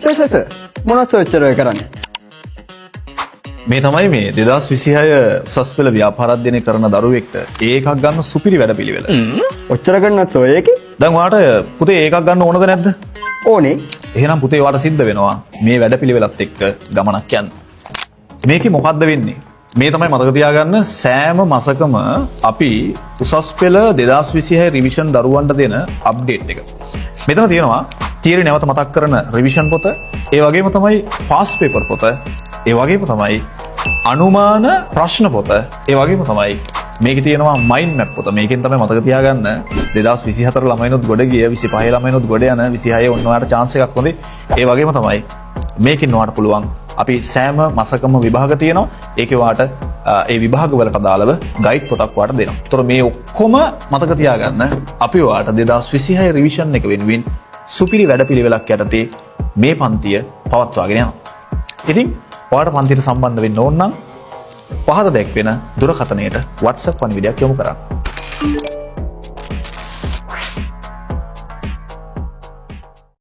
Sir මොනවද sir ඔච්චර ඔය කරන්නේ? මේ තමයි මේ 2026 උසස් පෙළ ව්‍යාපාර අධ්‍යයනය කරන දරුවෙක්ට ඒකක් ගන්න සුපිරි වැඩපිළිවෙල. ඔච්චර ගන්නත් සර් ඒකේ? දැන් ඔයාලට පුතේ ඒකක් ගන්න ඕනද නැද්ද? ඕනේ. එහෙනම් පුතේ ඔයාලට සිද්ධ වෙනවා මේ වැඩපිළිවෙලත් එක්ක ගමනක් යන්න. මේකේ මොකද්ද වෙන්නේ? මේ තමයි මතක තියාගන්න සෑම මාසකම අපි උසස් පෙළ 2026 රිවිෂන් දරුවන්ට දෙන අප්ඩේට් එක. මෙතන තියෙනවා තියරි නැවත මතක් කරන රිවිෂන් පොත, ඒ වගේම තමයි ෆාස්ට් පේපර් පොත, ඒ වගේම තමයි අනුමාන ප්‍රශ්න පොත, ඒ වගේම තමයි මේකේ තියෙනවා මයින්ඩ් මැප් පොත. මේකෙන් තමයි මතක තියාගන්න 2024 ළමයිනොත් ගොඩ ගිය 25 ළමයිනොත් ගොඩ යන 26 ඔන්න ඔයාලට chance එකක් හොඳේ. ඒ වගේම තමයි මේකෙන් ඔයාලට පුළුවන් අපි සෑම මාසකම විභාග තියෙනවා. ඒකේ ඔයාලට ඒ විභාග වලට අදාළව ගයිඩ් පොතක් ඔයාලට දෙනවා. ඒතර මේ ඔක්කොම මතක තියාගන්න අපි ඔයාලට 2026 රිවිෂන් එක වෙනුවෙන් සුපිරි වැඩපිළිවෙලක් යටතේ මේ පන්තිය පවත්වාගෙන යනවා. ඉතින් ඔයාලට පන්තියට සම්බන්ධ වෙන්න ඕන නම් පහත දැක්වෙන දුරකථනයට WhatsApp පණිවිඩයක් යොමු කරන්න.